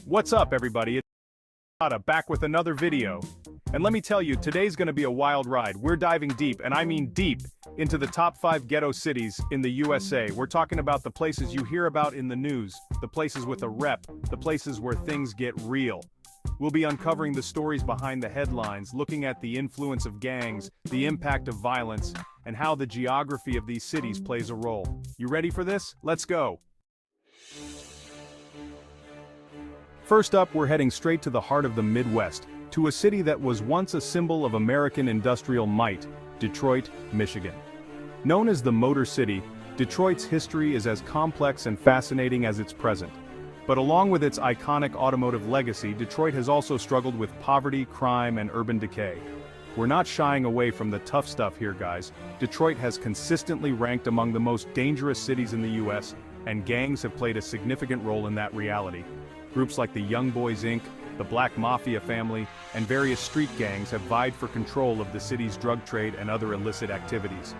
What's up, everybody? It's Ada back with another video. And let me tell you, today's gonna be a wild ride. We're diving deep, and I mean deep, into the top 5 ghetto cities in the USA. We're talking about the places you hear about in the news, the places with a rep, the places where things get real. We'll be uncovering the stories behind the headlines, looking at the influence of gangs, the impact of violence, and how the geography of these cities plays a role. You ready for this? Let's go! First up, we're heading straight to the heart of the Midwest, to a city that was once a symbol of American industrial might, Detroit, Michigan. Known as the Motor City, Detroit's history is as complex and fascinating as its present. But along with its iconic automotive legacy, Detroit has also struggled with poverty, crime, and urban decay. We're not shying away from the tough stuff here, guys. Detroit has consistently ranked among the most dangerous cities in the US, and gangs have played a significant role in that reality. Groups like the Young Boys Inc., the Black Mafia family, and various street gangs have vied for control of the city's drug trade and other illicit activities.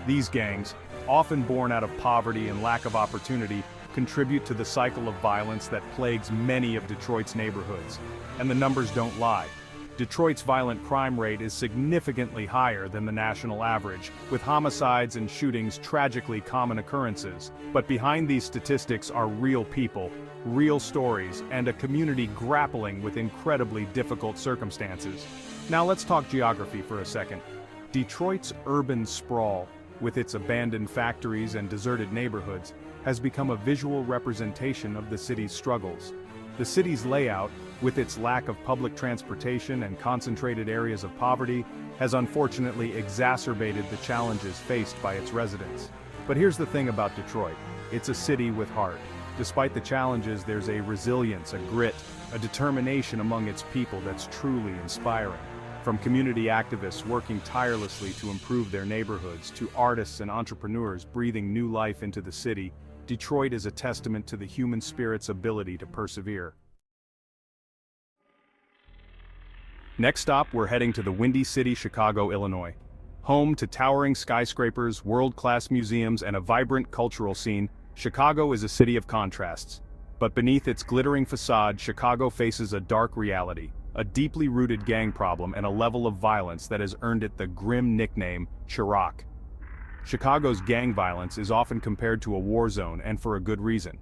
These gangs, often born out of poverty and lack of opportunity, contribute to the cycle of violence that plagues many of Detroit's neighborhoods. And the numbers don't lie. Detroit's violent crime rate is significantly higher than the national average, with homicides and shootings tragically common occurrences. But behind these statistics are real people, real stories, and a community grappling with incredibly difficult circumstances. Now let's talk geography for a second. Detroit's urban sprawl, with its abandoned factories and deserted neighborhoods, has become a visual representation of the city's struggles. The city's layout, with its lack of public transportation and concentrated areas of poverty, has unfortunately exacerbated the challenges faced by its residents. But here's the thing about Detroit: it's a city with heart. Despite the challenges, there's a resilience, a grit, a determination among its people that's truly inspiring. From community activists working tirelessly to improve their neighborhoods, to artists and entrepreneurs breathing new life into the city, Detroit is a testament to the human spirit's ability to persevere. Next stop, we're heading to the Windy City, Chicago, Illinois. Home to towering skyscrapers, world-class museums, and a vibrant cultural scene, Chicago is a city of contrasts. But beneath its glittering facade, Chicago faces a dark reality, a deeply rooted gang problem and a level of violence that has earned it the grim nickname, Chirac. Chicago's gang violence is often compared to a war zone, and for a good reason.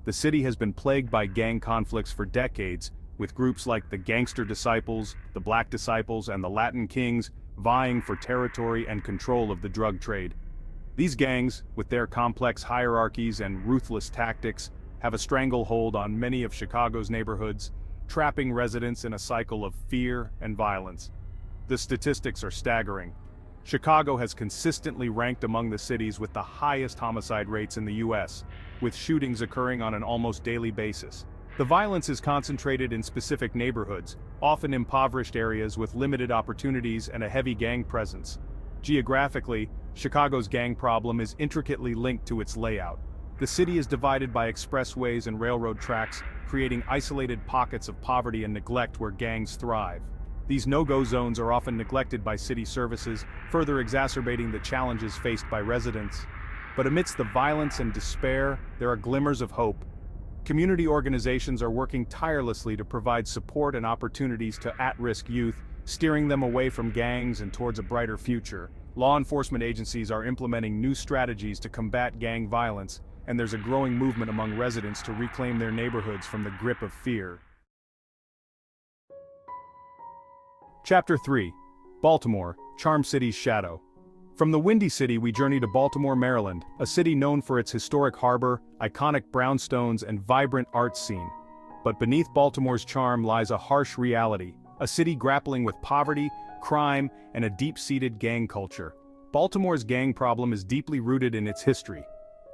The city has been plagued by gang conflicts for decades, with groups like the Gangster Disciples, the Black Disciples, and the Latin Kings vying for territory and control of the drug trade. These gangs, with their complex hierarchies and ruthless tactics, have a stranglehold on many of Chicago's neighborhoods, trapping residents in a cycle of fear and violence. The statistics are staggering. Chicago has consistently ranked among the cities with the highest homicide rates in the US, with shootings occurring on an almost daily basis. The violence is concentrated in specific neighborhoods, often impoverished areas with limited opportunities and a heavy gang presence. Geographically, Chicago's gang problem is intricately linked to its layout. The city is divided by expressways and railroad tracks, creating isolated pockets of poverty and neglect where gangs thrive. These no-go zones are often neglected by city services, further exacerbating the challenges faced by residents. But amidst the violence and despair, there are glimmers of hope. Community organizations are working tirelessly to provide support and opportunities to at-risk youth, steering them away from gangs and towards a brighter future. Law enforcement agencies are implementing new strategies to combat gang violence, and there's a growing movement among residents to reclaim their neighborhoods from the grip of fear. Chapter 3. Baltimore, Charm City's Shadow. From the Windy City we journey to Baltimore, Maryland, a city known for its historic harbor, iconic brownstones, and vibrant art scene. But beneath Baltimore's charm lies a harsh reality, a city grappling with poverty, crime, and a deep-seated gang culture. Baltimore's gang problem is deeply rooted in its history.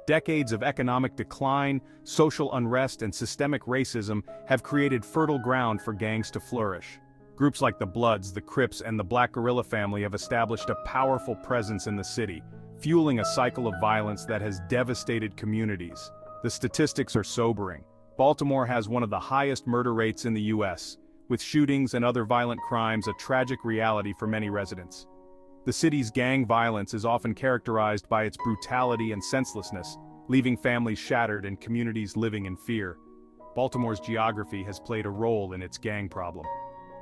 Decades of economic decline, social unrest, and systemic racism have created fertile ground for gangs to flourish. Groups like the Bloods, the Crips, and the Black Guerrilla family have established a powerful presence in the city, fueling a cycle of violence that has devastated communities. The statistics are sobering. Baltimore has one of the highest murder rates in the US, with shootings and other violent crimes a tragic reality for many residents. The city's gang violence is often characterized by its brutality and senselessness, leaving families shattered and communities living in fear. Baltimore's geography has played a role in its gang problem.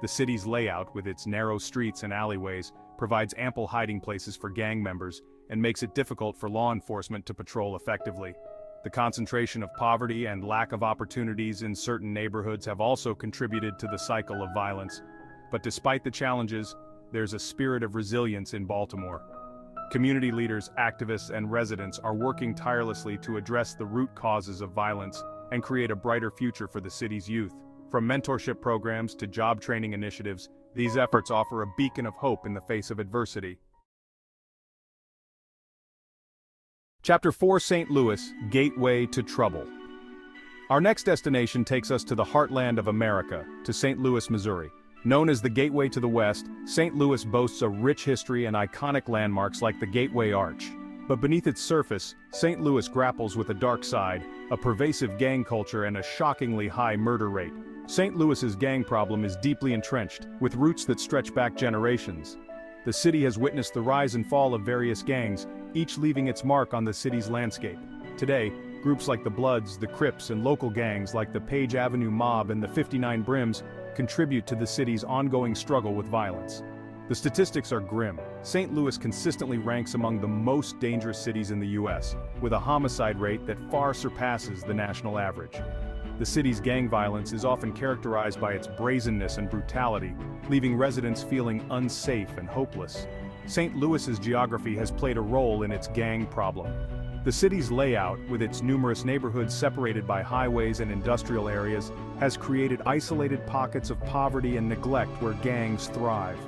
The city's layout, with its narrow streets and alleyways, provides ample hiding places for gang members and makes it difficult for law enforcement to patrol effectively. The concentration of poverty and lack of opportunities in certain neighborhoods have also contributed to the cycle of violence. But despite the challenges, there's a spirit of resilience in Baltimore. Community leaders, activists, and residents are working tirelessly to address the root causes of violence and create a brighter future for the city's youth. From mentorship programs to job training initiatives, these efforts offer a beacon of hope in the face of adversity. Chapter 4: St. Louis, Gateway to Trouble. Our next destination takes us to the heartland of America, to St. Louis, Missouri. Known as the Gateway to the West, St. Louis boasts a rich history and iconic landmarks like the Gateway Arch. But beneath its surface, St. Louis grapples with a dark side, a pervasive gang culture and a shockingly high murder rate. St. Louis's gang problem is deeply entrenched, with roots that stretch back generations. The city has witnessed the rise and fall of various gangs, each leaving its mark on the city's landscape. Today, groups like the Bloods, the Crips, and local gangs like the Page Avenue Mob and the 59 Brims contribute to the city's ongoing struggle with violence. The statistics are grim. St. Louis consistently ranks among the most dangerous cities in the U.S., with a homicide rate that far surpasses the national average. The city's gang violence is often characterized by its brazenness and brutality, leaving residents feeling unsafe and hopeless. St. Louis's geography has played a role in its gang problem. The city's layout, with its numerous neighborhoods separated by highways and industrial areas, has created isolated pockets of poverty and neglect where gangs thrive.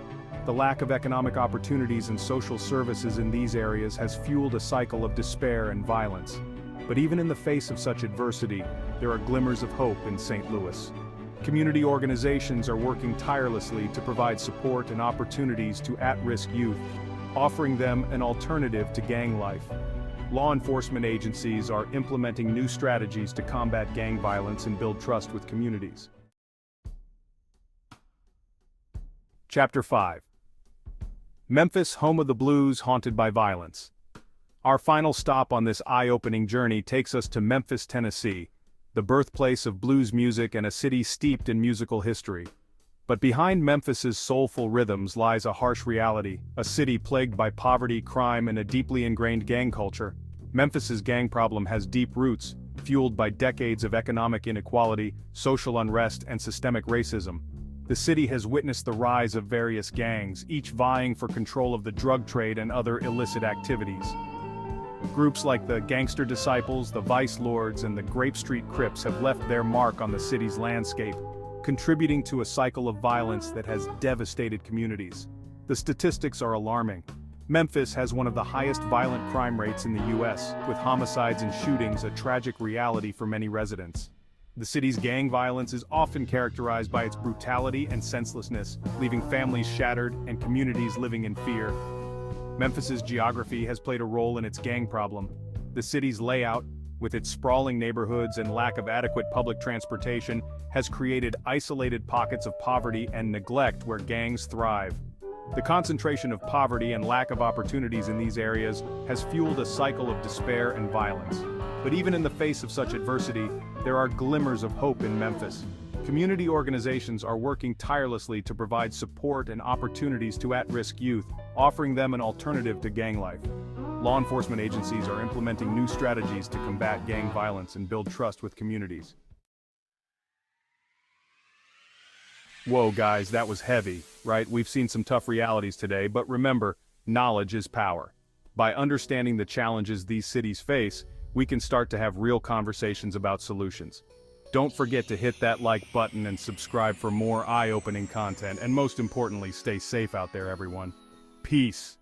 The lack of economic opportunities and social services in these areas has fueled a cycle of despair and violence. But even in the face of such adversity, there are glimmers of hope in St. Louis. Community organizations are working tirelessly to provide support and opportunities to at-risk youth, offering them an alternative to gang life. Law enforcement agencies are implementing new strategies to combat gang violence and build trust with communities. Chapter 5: Memphis, home of the blues, haunted by violence. Our final stop on this eye-opening journey takes us to Memphis, Tennessee, the birthplace of blues music and a city steeped in musical history. But behind Memphis's soulful rhythms lies a harsh reality, a city plagued by poverty, crime, and a deeply ingrained gang culture. Memphis's gang problem has deep roots, fueled by decades of economic inequality, social unrest, and systemic racism. The city has witnessed the rise of various gangs, each vying for control of the drug trade and other illicit activities. Groups like the Gangster Disciples, the Vice Lords, and the Grape Street Crips have left their mark on the city's landscape, contributing to a cycle of violence that has devastated communities. The statistics are alarming. Memphis has one of the highest violent crime rates in the U.S., with homicides and shootings a tragic reality for many residents. The city's gang violence is often characterized by its brutality and senselessness, leaving families shattered and communities living in fear. Memphis's geography has played a role in its gang problem. The city's layout, with its sprawling neighborhoods and lack of adequate public transportation, has created isolated pockets of poverty and neglect where gangs thrive. The concentration of poverty and lack of opportunities in these areas has fueled a cycle of despair and violence. But even in the face of such adversity, there are glimmers of hope in Memphis. Community organizations are working tirelessly to provide support and opportunities to at-risk youth, offering them an alternative to gang life. Law enforcement agencies are implementing new strategies to combat gang violence and build trust with communities. Whoa guys, that was heavy, right? We've seen some tough realities today, but remember, knowledge is power. By understanding the challenges these cities face, we can start to have real conversations about solutions. Don't forget to hit that like button and subscribe for more eye-opening content, and most importantly, stay safe out there, everyone. Peace.